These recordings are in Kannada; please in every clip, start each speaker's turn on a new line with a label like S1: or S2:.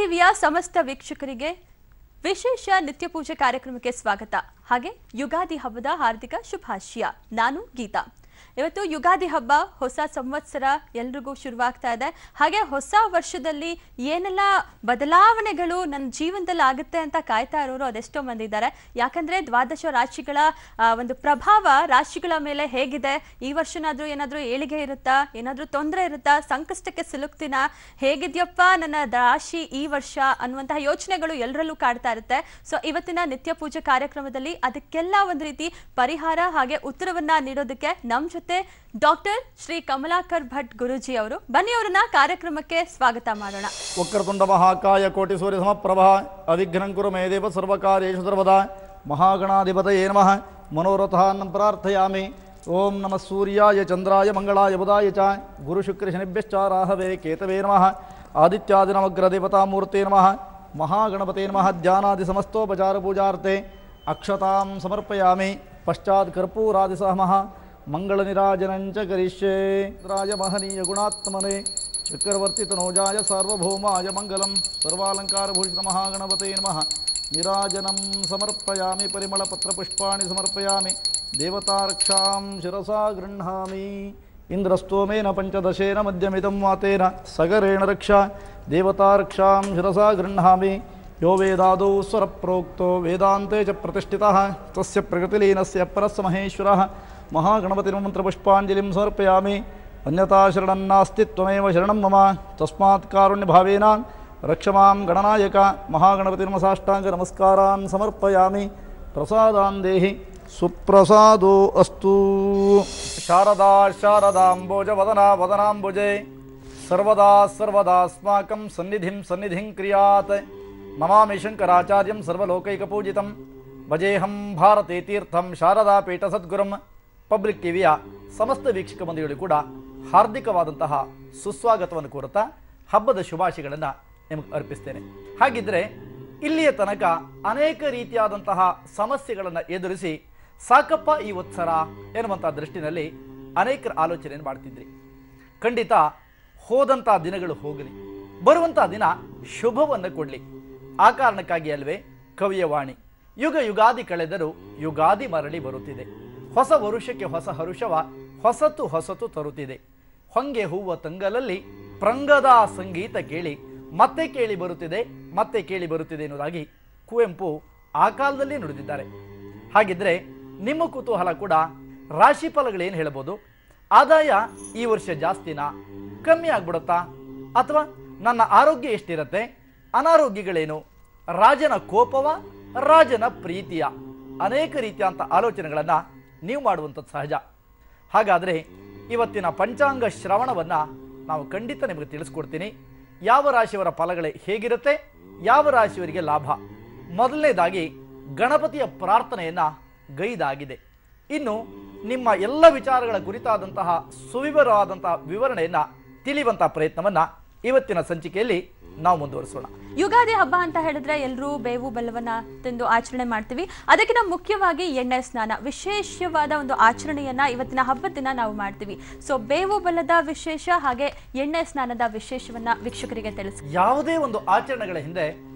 S1: ಟಿವಿಯ ಸಮಸ್ತ ವೀಕ್ಷಕರಿಗೆ ವಿಶೇಷ ನಿತ್ಯ ಪೂಜೆ ಕಾರ್ಯಕ್ರಮಕ್ಕೆ ಸ್ವಾಗತ. ಹಾಗೆ ಯುಗಾದಿ ಹಬ್ಬದ ಹಾರ್ದಿಕ ಶುಭಾಶಯ. ನಾನು ಗೀತಾ. ಇವತ್ತು ಯುಗಾದಿ ಹಬ್ಬ, ಹೊಸ ಸಂವತ್ಸರ ಎಲ್ರಿಗೂ ಶುರುವಾಗ್ತಾ ಇದೆ. ಹಾಗೆ ಹೊಸ ವರ್ಷದಲ್ಲಿ ಏನೆಲ್ಲ ಬದಲಾವಣೆಗಳು ನನ್ನ ಜೀವನದಲ್ಲಿ ಆಗುತ್ತೆ ಅಂತ ಕಾಯ್ತಾ ಇರೋರು ಅದೆಷ್ಟೋ ಮಂದಿ ಇದ್ದಾರೆ. ಯಾಕಂದ್ರೆ ದ್ವಾದಶ ರಾಶಿಗಳ ಒಂದು ಪ್ರಭಾವ ರಾಶಿಗಳ ಮೇಲೆ ಹೇಗಿದೆ, ಈ ವರ್ಷನಾದ್ರೂ ಏನಾದ್ರೂ ಏಳಿಗೆ ಇರುತ್ತಾ, ಏನಾದ್ರೂ ತೊಂದರೆ ಇರುತ್ತಾ, ಸಂಕಷ್ಟಕ್ಕೆ ಸಿಲುಕ್ತಿನ, ಹೇಗಿದ್ಯಪ್ಪ ನನ್ನ ರಾಶಿ ಈ ವರ್ಷ ಅನ್ನುವಂತಹ ಯೋಚನೆಗಳು ಎಲ್ಲರಲ್ಲೂ ಕಾಡ್ತಾ ಇರುತ್ತೆ. ಸೊ ಇವತ್ತಿನ ನಿತ್ಯ ಪೂಜೆ ಕಾರ್ಯಕ್ರಮದಲ್ಲಿ ಅದಕ್ಕೆಲ್ಲ ಒಂದು ರೀತಿ ಪರಿಹಾರ ಹಾಗೆ ಉತ್ತರವನ್ನ ನೀಡೋದಕ್ಕೆ ನಮ್ಮ ಜೊತೆ ಡಾಕ್ಟರ್ ಶ್ರೀ ಕಮಲಾಕರ್ ಭಟ್ ಗುರುಜಿ ಅವರು. ಬನ್ನಿ ಅವರನ್ನ ಕಾರ್ಯಕ್ರಮಕ್ಕೆ ಸ್ವಾಗತ ಮಾಡೋಣ.
S2: ವಕ್ರತುಂಡ ಮಹಾಕಾಯ ಕೋಟಿ ಸೂರ್ಯ ಸಮಪ್ರಭಾ ಅವಿಘ್ನಂ ಕುರು ಮೇ ದೇವ ಸರ್ವಕಾರ್ಯೇಷು ಸರ್ವದಾ ಮಹಾಗಣಾಧಿಪತಯೇ ನಮಃ ಮನೋರಥಾನ್ ಪ್ರಾರ್ಥಯಾಮಿ. ಓಂ ನಮಃ ಸೂರ್ಯಾಯ ಚಂದ್ರಾಯ ಮಂಗಳಾಯ ಬುಧಾಯ ಚ ಗುರು ಶುಕ್ರ ಶನಿಭ್ಯಶ್ಚ ರಾಹವೇ ಕೇತವೇ ನಮಃ ಆದಿತ್ಯಾದಿ ನವಗ್ರಹ ದೇವತಾಮೂರ್ತೆ ನಮಃ ಮಹಾಗಣಪತೇ ನಮಃ. ಧ್ಯಾನಾದಿ ಸಮಸ್ತೋಪಚಾರ ಪೂಜಾರ್ತೆ ಅಕ್ಷತಾಂ ಸಮರ್ಪಯಾಮಿ. ಪಶ್ಚಾತ್ ಕರ್ಪೂರಾದಿ ಸಹಮಃ ಮಂಗಳ ನಿರಾಜನಂಚ ಕರಿಷ್ಯೆ. ರಾಜ ಮಹನೀಯ ಗುಣಾತ್ಮನೆ ಚಕ್ರವರ್ತಿ ತನೋಜಾಯ ಸಾರ್ವಭೌಮಾಯ ಮಂಗಲಂ ಸರ್ವಾಲಂಕಾರ ಭೂಷಿತ ಮಹಾಗಣಪತೇ ನಮಃ. ನಿರಾಜನಂ ಸಮರ್ಪಯಾಮಿ. ಪರಿಮಳ ಪತ್ರ ಪುಷ್ಪಾಣಿ ಸಮರ್ಪಯಾಮಿ. ದೇವತಾರಕ್ಷಾಂ ಶಿರಸಾ ಗೃಹ್ಣಾಮಿ. ಇಂದ್ರಸ್ತೋಮೇನ ಪಂಚದಶೇನ ಮಧ್ಯಮಿದಂ ವಾತೇನ ಸಗರೇಣ ರಕ್ಷಾ ದೇವತಾರಕ್ಷಾಂ ಶಿರಸಾ ಗೃಹ್ಣಾಮಿ. ಯೋ ವೇದಾದೌ ಸ್ವರ ಪ್ರೋಕ್ತೋ ವೇದಾಂತೆ ಚ ಪ್ರತಿಷ್ಠಿತಃ ತಸ್ಯ ಪ್ರಗತಿಲೀನಸ್ಯ ಪರಸ್ಸ ಮಹೇಶ್ವರಃ. ಮಹಾಗಣಪತಿ ಮಂತ್ರಪುಷ್ಪಾಂಜಲಿಂ ಸಮರ್ಪಯಾಮಿ. ಅನ್ಯತಾ ಶರಣಂ ನಾಸ್ತಿ ತ್ವಮೇವ ಶರಣಂ ಮಮ ತಸ್ಮಾತ್ ಕಾರುಣ್ಯಭಾವೇನ ರಕ್ಷ ಮಾಂ ಗಣನಾಯಕ. ಮಹಾಗಣಪತಿ ಸಾಷ್ಟಾಂಗ ನಮಸ್ಕಾರಾನ್ ಸಮರ್ಪಯಾಮಿ. ಪ್ರಸಾದಾನ್ ದೇಹಿ ಸುಪ್ರಸಾದೋ ಅಸ್ತು. ಶಾರದಾ ಶಾರದಾಂಬೋಜ ವದನಾ ವದನಾಂಬುಜೆ ಸರ್ವದಾ ಸರ್ವದಾಸ್ಮಾಕಂ ಸನ್ನಿಧಿಂ ಕ್ರಿಯಾತ್. ನಮಾಮಿ ಶಂಕರಾಚಾರ್ಯಂ ಸರ್ವಲೋಕೈಕಪೂಜಿತಂ ಭಜೇಹಂ ಭಾರತೀ ತೀರ್ಥಂ ಶಾರದಾ ಪೀಠ ಸದ್ಗುರುಂ. ಪಬ್ಲಿಕ್ ಟಿವಿಯ ಸಮಸ್ತ ವೀಕ್ಷಕ ಬಂಧುಗಳು ಕೂಡ ಹಾರ್ದಿಕವಾದಂತಹ ಸುಸ್ವಾಗತವನ್ನು ಕೋರುತ್ತಾ ಹಬ್ಬದ ಶುಭಾಶಯಗಳನ್ನು ನಿಮಗೆ ಅರ್ಪಿಸ್ತೇನೆ. ಹಾಗಿದ್ರೆ ಇಲ್ಲಿಯ ತನಕ ಅನೇಕ ರೀತಿಯಾದಂತಹ ಸಮಸ್ಯೆಗಳನ್ನು ಎದುರಿಸಿ ಸಾಕಪ್ಪ ಈ ಉತ್ಸರ ಎನ್ನುವಂಥ ದೃಷ್ಟಿನಲ್ಲಿ ಅನೇಕರ ಆಲೋಚನೆಯನ್ನು ಮಾಡ್ತಿದ್ರಿ. ಖಂಡಿತ ಹೋದಂಥ ದಿನಗಳು ಹೋಗಲಿ, ಬರುವಂಥ ದಿನ ಶುಭವನ್ನು ಕೊಡಲಿ. ಆ ಕಾರಣಕ್ಕಾಗಿ ಅಲ್ವೇ ಕವಿಯ ವಾಣಿ, ಯುಗ ಯುಗಾದಿ ಕಳೆದರೂ ಯುಗಾದಿ ಮರಳಿ ಬರುತ್ತಿದೆ. ಹೊಸ ವರುಷಕ್ಕೆ ಹೊಸ ಹರುಷವ ಹೊಸತು ತರುತ್ತಿದೆ. ಹೊಂಗೆ ಹೂವ ತಂಗಲಲ್ಲಿ ಪ್ರಂಗದ ಸಂಗೀತ ಕೇಳಿ ಮತ್ತೆ ಕೇಳಿ ಬರುತ್ತಿದೆ ಎನ್ನುವುದಾಗಿ ಕುವೆಂಪು ಆ ಕಾಲದಲ್ಲಿ ನುಡಿದಿದ್ದಾರೆ. ಹಾಗಿದ್ರೆ ನಿಮ್ಮ ಕುತೂಹಲ ಕೂಡ ರಾಶಿ ಫಲಗಳೇನು ಹೇಳಬಹುದು? ಆದಾಯ ಈ ವರ್ಷ ಜಾಸ್ತಿನಾ, ಕಮ್ಮಿ ಆಗ್ಬಿಡುತ್ತಾ, ಅಥವಾ ನನ್ನ ಆರೋಗ್ಯ ಎಷ್ಟಿರುತ್ತೆ, ಅನಾರೋಗ್ಯಗಳೇನು, ರಾಜನ ಕೋಪವ ರಾಜನ ಪ್ರೀತಿಯ, ಅನೇಕ ರೀತಿಯಂಥ ಆಲೋಚನೆಗಳನ್ನು ನೀವು ಮಾಡುವಂಥದ್ದು ಸಹಜ. ಹಾಗಾದರೆ ಇವತ್ತಿನ ಪಂಚಾಂಗ ಶ್ರವಣವನ್ನು ನಾವು ಖಂಡಿತ ನಿಮಗೆ ತಿಳಿಸ್ಕೊಡ್ತೀನಿ. ಯಾವ ರಾಶಿಯವರ ಫಲಗಳೇ ಹೇಗಿರುತ್ತೆ, ಯಾವ ರಾಶಿಯವರಿಗೆ ಲಾಭ. ಮೊದಲನೇದಾಗಿ ಗಣಪತಿಯ ಪ್ರಾರ್ಥನೆಯನ್ನು ಗೈದಾಗಿದೆ. ಇನ್ನು ನಿಮ್ಮ ಎಲ್ಲ ವಿಚಾರಗಳ ಕುರಿತಾದಂತಹ ಸುವಿವರವಾದಂತಹ ವಿವರಣೆಯನ್ನು ತಿಳಿಯುವಂತಹ ಪ್ರಯತ್ನವನ್ನು ಇವತ್ತಿನ ಸಂಚಿಕೆಯಲ್ಲಿ ನಾವು ಮುಂದುವರಿಸೋಣ.
S1: ಯುಗಾದಿ ಹಬ್ಬ ಅಂತ ಹೇಳಿದ್ರೆ ಎಲ್ಲರೂ ಬೇವು ಬೆಲ್ಲವನ್ನ ತಿಂದು ಆಚರಣೆ ಮಾಡ್ತೀವಿ. ಅದಕ್ಕಿಂತ ಮುಖ್ಯವಾಗಿ ಎಣ್ಣೆ ಸ್ನಾನ, ವಿಶೇಷವಾದ ಒಂದು ಆಚರಣೆಯನ್ನ ಇವತ್ತಿನ ಹಬ್ಬದ ದಿನ ನಾವು ಮಾಡ್ತೀವಿ. ಸೊ ಬೇವು ಬೆಲ್ಲದ ವಿಶೇಷ ಹಾಗೆ ಎಣ್ಣೆ ಸ್ನಾನದ ವಿಶೇಷವನ್ನ ವೀಕ್ಷಕರಿಗೆ ತಿಳಿಸಿ.
S2: ಯಾವುದೇ ಒಂದು ಆಚರಣೆಗಳ ಹಿಂದೆ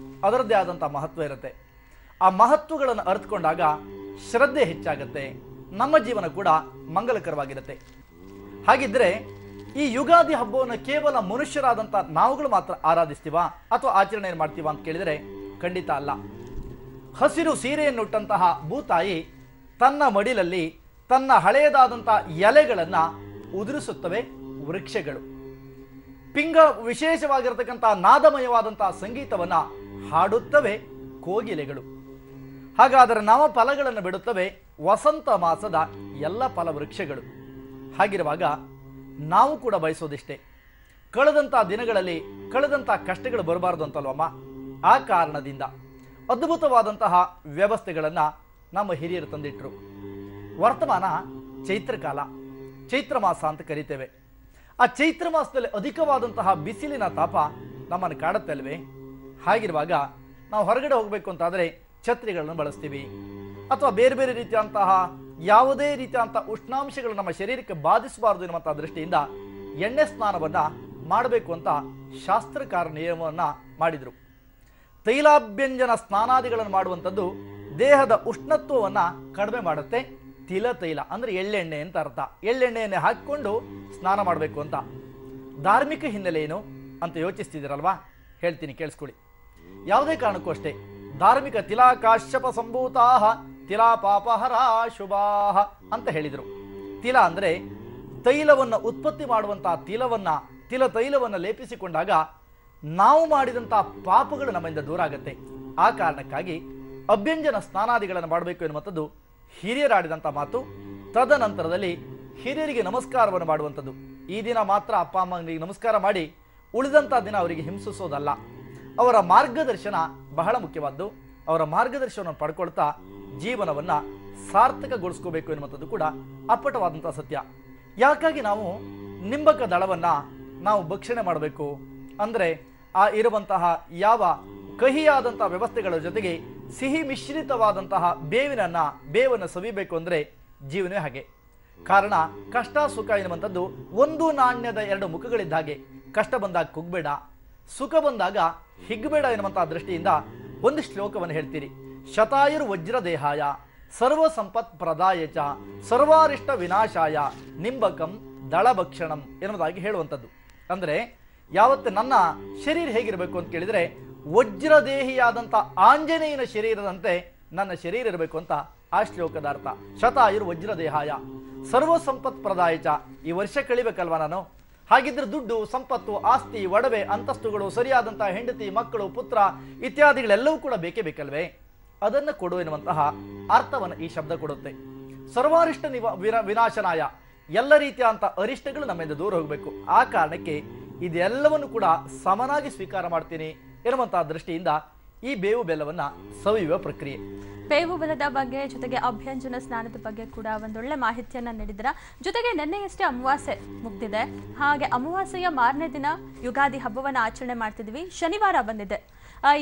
S2: ಅದರದ್ದೇ ಆದಂತಹ ಮಹತ್ವ ಇರುತ್ತೆ. ಆ ಮಹತ್ವಗಳನ್ನು ಅರ್ಥಕೊಂಡಾಗ ಶ್ರದ್ಧೆ ಹೆಚ್ಚಾಗುತ್ತೆ, ನಮ್ಮ ಜೀವನ ಕೂಡ ಮಂಗಲಕರವಾಗಿರುತ್ತೆ. ಹಾಗಿದ್ರೆ ಈ ಯುಗಾದಿ ಹಬ್ಬವನ್ನು ಕೇವಲ ಮನುಷ್ಯರಾದಂಥ ನಾವುಗಳು ಮಾತ್ರ ಆರಾಧಿಸ್ತೀವಾ ಅಥವಾ ಆಚರಣೆ ಮಾಡ್ತೀವಾ ಅಂತ ಕೇಳಿದರೆ ಖಂಡಿತ ಅಲ್ಲ. ಹಸಿರು ಸೀರೆಯನ್ನುಟ್ಟಂತಹ ಭೂತಾಯಿ ತನ್ನ ಮಡಿಲಲ್ಲಿ ತನ್ನ ಹಳೆಯದಾದಂಥ ಎಲೆಗಳನ್ನು ಉದುರಿಸುತ್ತವೆ ವೃಕ್ಷಗಳು. ಪಿಂಗ ವಿಶೇಷವಾಗಿರತಕ್ಕಂಥ ನಾದಮಯವಾದಂತಹ ಸಂಗೀತವನ್ನು ಹಾಡುತ್ತವೆ ಕೋಗಿಲೆಗಳು. ಹಾಗಾದರೆ ನಾಮ ಫಲಗಳನ್ನು ಬಿಡುತ್ತವೆ ವಸಂತ ಮಾಸದ ಎಲ್ಲ ಫಲವೃಕ್ಷಗಳು. ಹಾಗಿರುವಾಗ ನಾವು ಕೂಡ ಬಯಸೋದಿಷ್ಟೇ, ಕಳೆದಂಥ ದಿನಗಳಲ್ಲಿ ಕಳೆದಂಥ ಕಷ್ಟಗಳು ಬರಬಾರ್ದು ಅಂತಲ್ವಮ್ಮ. ಆ ಕಾರಣದಿಂದ ಅದ್ಭುತವಾದಂತಹ ವ್ಯವಸ್ಥೆಗಳನ್ನು ನಮ್ಮ ಹಿರಿಯರು ತಂದಿಟ್ಟರು. ವರ್ತಮಾನ ಚೈತ್ರಕಾಲ, ಚೈತ್ರ ಮಾಸ ಅಂತ ಕರಿತೇವೆ. ಆ ಚೈತ್ರ ಮಾಸದಲ್ಲಿ ಅಧಿಕವಾದಂತಹ ಬಿಸಿಲಿನ ತಾಪ ನಮ್ಮನ್ನು ಕಾಡುತ್ತೆ ಅಲ್ವೇ? ಹಾಗಿರುವಾಗ ನಾವು ಹೊರಗಡೆ ಹೋಗಬೇಕು ಅಂತಾದರೆ ಛತ್ರಿಗಳನ್ನು ಬಳಸ್ತೀವಿ, ಅಥವಾ ಬೇರೆ ಬೇರೆ ರೀತಿಯಂತಹ ಯಾವುದೇ ರೀತಿಯಂಥ ಉಷ್ಣಾಂಶಗಳು ನಮ್ಮ ಶರೀರಕ್ಕೆ ಬಾಧಿಸಬಾರದು ಎನ್ನುವಂಥ ದೃಷ್ಟಿಯಿಂದ ಎಣ್ಣೆ ಸ್ನಾನವನ್ನು ಮಾಡಬೇಕು ಅಂತ ಶಾಸ್ತ್ರಕಾರ ನಿಯಮವನ್ನು ಮಾಡಿದರು. ತೈಲಾಭ್ಯಂಜನ ಸ್ನಾನಾದಿಗಳನ್ನು ಮಾಡುವಂಥದ್ದು ದೇಹದ ಉಷ್ಣತ್ವವನ್ನು ಕಡಿಮೆ ಮಾಡುತ್ತೆ. ತಿಲ ತೈಲ ಅಂದರೆ ಎಳ್ಳೆಣ್ಣೆ ಅಂತ ಅರ್ಥ. ಎಳ್ಳೆಣ್ಣೆಯನ್ನೇ ಹಾಕಿಕೊಂಡು ಸ್ನಾನ ಮಾಡಬೇಕು ಅಂತ. ಧಾರ್ಮಿಕ ಹಿನ್ನೆಲೆ ಏನು ಅಂತ ಯೋಚಿಸ್ತಿದ್ದೀರಲ್ವಾ? ಹೇಳ್ತೀನಿ, ಕೇಳಿಸ್ಕೊಳ್ಳಿ. ಯಾವುದೇ ಕಾರಣಕ್ಕೂ ಅಷ್ಟೇ ಧಾರ್ಮಿಕ ತಿಲಾ ಕಾಶ್ಯಪ ಸಂಭೂತಾಹ ತಿಲಾ ಪಾಪಹರ ಶುಭಾಹ ಅಂತ ಹೇಳಿದರು. ತಿಲ ಅಂದರೆ ತೈಲವನ್ನು ಉತ್ಪತ್ತಿ ಮಾಡುವಂತಹ ತಿಲ ತೈಲವನ್ನು ಲೇಪಿಸಿಕೊಂಡಾಗ ನಾವು ಮಾಡಿದಂತಹ ಪಾಪಗಳು ನಮ್ಮಿಂದ ದೂರ ಆಗುತ್ತೆ. ಆ ಕಾರಣಕ್ಕಾಗಿ ಅಭ್ಯಂಜನ ಸ್ನಾನಾದಿಗಳನ್ನು ಮಾಡಬೇಕು ಎನ್ನುವಂಥದ್ದು ಹಿರಿಯರಾಡಿದಂಥ ಮಾತು. ತದನಂತರದಲ್ಲಿ ಹಿರಿಯರಿಗೆ ನಮಸ್ಕಾರವನ್ನು ಮಾಡುವಂಥದ್ದು. ಈ ದಿನ ಮಾತ್ರ ಅಪ್ಪ ಅಮ್ಮನಿಗೆ ನಮಸ್ಕಾರ ಮಾಡಿ ಉಳಿದಂಥ ದಿನ ಅವರಿಗೆ ಹಿಂಸಿಸೋದಲ್ಲ. ಅವರ ಮಾರ್ಗದರ್ಶನ ಬಹಳ ಮುಖ್ಯವಾದ್ದು. ಅವರ ಮಾರ್ಗದರ್ಶನವನ್ನು ಪಡ್ಕೊಳ್ತಾ ಜೀವನವನ್ನು ಸಾರ್ಥಕಗೊಳಿಸ್ಕೋಬೇಕು ಎನ್ನುವಂಥದ್ದು ಕೂಡ ಅಪ್ಪಟವಾದಂಥ ಸತ್ಯ. ಯಾಕಾಗಿ ನಾವು ನಿಂಬಕ ದಳವನ್ನು ನಾವು ಭಕ್ಷಣೆ ಮಾಡಬೇಕು ಅಂದರೆ ಆ ಇರುವಂತಹ ಯಾವ ಕಹಿಯಾದಂಥ ವ್ಯವಸ್ಥೆಗಳ ಜೊತೆಗೆ ಸಿಹಿ ಮಿಶ್ರಿತವಾದಂತಹ ಬೇವನ್ನು ಸವಿಬೇಕು ಅಂದರೆ ಜೀವನವೇ ಹಾಗೆ. ಕಾರಣ ಕಷ್ಟ ಸುಖ ಎನ್ನುವಂಥದ್ದು ಒಂದು ನಾಣ್ಯದ ಎರಡು ಮುಖಗಳಿದ್ದ ಹಾಗೆ. ಕಷ್ಟ ಬಂದಾಗ ಕುಗ್ಬೇಡ, ಸುಖ ಬಂದಾಗ ಹಿಗ್ಬೇಡ ಎನ್ನುವಂತಹ ದೃಷ್ಟಿಯಿಂದ ಒಂದು ಶ್ಲೋಕವನ್ನು ಹೇಳ್ತೀರಿ. ಶತಾಯುರ್ ವಜ್ರದೇಹಾಯ ಸರ್ವ ಸಂಪತ್ ಪ್ರದಾಯಚ ಸರ್ವಾರಿಷ್ಟ ವಿನಾಶಾಯ ನಿಂಬಕಂ ದಳಭಕ್ಷಣಂ ಎನ್ನುವುದಾಗಿ ಹೇಳುವಂಥದ್ದು. ಅಂದರೆ ಯಾವತ್ತು ನನ್ನ ಶರೀರ ಹೇಗಿರಬೇಕು ಅಂತ ಕೇಳಿದರೆ ವಜ್ರದೇಹಿಯಾದಂಥ ಆಂಜನೇಯನ ಶರೀರದಂತೆ ನನ್ನ ಶರೀರ ಇರಬೇಕು ಅಂತ ಆ ಶ್ಲೋಕದ ಅರ್ಥ. ಶತಾಯುರ್ ವಜ್ರದೇಹಾಯ ಸರ್ವ ಸಂಪತ್ ಪ್ರದಾಯಚ. ಈ ವರ್ಷ ಕಳಿಬೇಕಲ್ವಾ ನಾನು? ಹಾಗಿದ್ರೆ ದುಡ್ಡು, ಸಂಪತ್ತು, ಆಸ್ತಿ, ಒಡವೆ, ಅಂತಸ್ತುಗಳು, ಸರಿಯಾದಂತಹ ಹೆಂಡತಿ, ಮಕ್ಕಳು, ಪುತ್ರ ಇತ್ಯಾದಿಗಳೆಲ್ಲವೂ ಕೂಡ ಬೇಕೇ ಬೇಕಲ್ವೇ? ಅದನ್ನು ಕೊಡು ಎನ್ನುವಂತಹ ಅರ್ಥವನ್ನು ಈ ಶಬ್ದ ಕೊಡುತ್ತೆ. ಸರ್ವಾರಿಷ್ಟ ವಿನಾಶನಾಯ, ಎಲ್ಲ ರೀತಿಯ ಅಂತ ಅರಿಷ್ಟಗಳು ನಮ್ಮಿಂದ ದೂರ ಹೋಗಬೇಕು. ಆ ಕಾರಣಕ್ಕೆ ಇದೆಲ್ಲವನ್ನು ಕೂಡ ಸಮನಾಗಿ ಸ್ವೀಕಾರ ಮಾಡ್ತೀನಿ ಎನ್ನುವಂತಹ ದೃಷ್ಟಿಯಿಂದ ಈ ಬೇವು ಬೆಲ್ಲವನ್ನು ಸವಿಯುವ ಪ್ರಕ್ರಿಯೆ.
S1: ಬೇವು ಬೆಲ್ಲದ ಬಗ್ಗೆ ಜೊತೆಗೆ ಅಭ್ಯಂಜನ ಸ್ನಾನದ ಬಗ್ಗೆ ಕೂಡ ಒಂದೊಳ್ಳೆ ಮಾಹಿತಿಯನ್ನ ನೀಡಿದ್ರ. ಜೊತೆಗೆ ನಿನ್ನೆಯಷ್ಟೇ ಅಮಾವಾಸ್ಯೆ ಮುಗ್ದಿದೆ. ಹಾಗೆ ಅಮಾವಾಸ್ಯೆಯ ಮಾರನೇ ದಿನ ಯುಗಾದಿ ಹಬ್ಬವನ್ನು ಆಚರಣೆ ಮಾಡ್ತಿದ್ವಿ. ಶನಿವಾರ ಬಂದಿದೆ.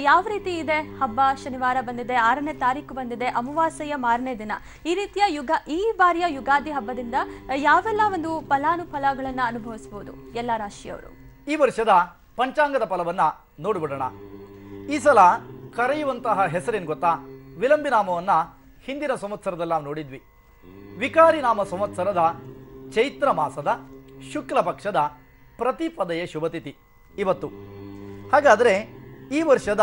S1: ಯಾವ ರೀತಿ ಇದೆ ಹಬ್ಬ? ಶನಿವಾರ ಬಂದಿದೆ, 6ನೇ ತಾರೀಕು ಬಂದಿದೆ, ಅಮಾವಾಸ್ಯೆಯ ಮಾರನೇ ದಿನ. ಈ ಬಾರಿಯ ಯುಗಾದಿ ಹಬ್ಬದಿಂದ ಯಾವೆಲ್ಲ ಒಂದು ಫಲಾನುಫಲಗಳನ್ನ ಅನುಭವಿಸಬಹುದು ಎಲ್ಲ ರಾಶಿಯವರು?
S2: ಈ ವರ್ಷದ ಪಂಚಾಂಗದ ಫಲವನ್ನ ನೋಡಿಬಿಡೋಣ. ಈ ಸಲ ಕರೆಯುವಂತಹ ಹೆಸರೇನು ಗೊತ್ತಾ? ವಿಲಂಬಿ ನಾಮವನ್ನ ಹಿಂದಿನ ಸಂವತ್ಸರದಲ್ಲಿ ನಾವು ನೋಡಿದ್ವಿ. ವಿಕಾರಿ ನಾಮ ಸಂವತ್ಸರದ ಚೈತ್ರ ಮಾಸದ ಶುಕ್ಲ ಪಕ್ಷದ ಪ್ರತಿಪದೆಯ ಶುಭತಿಥಿ ಇವತ್ತು. ಹಾಗಾದರೆ ಈ ವರ್ಷದ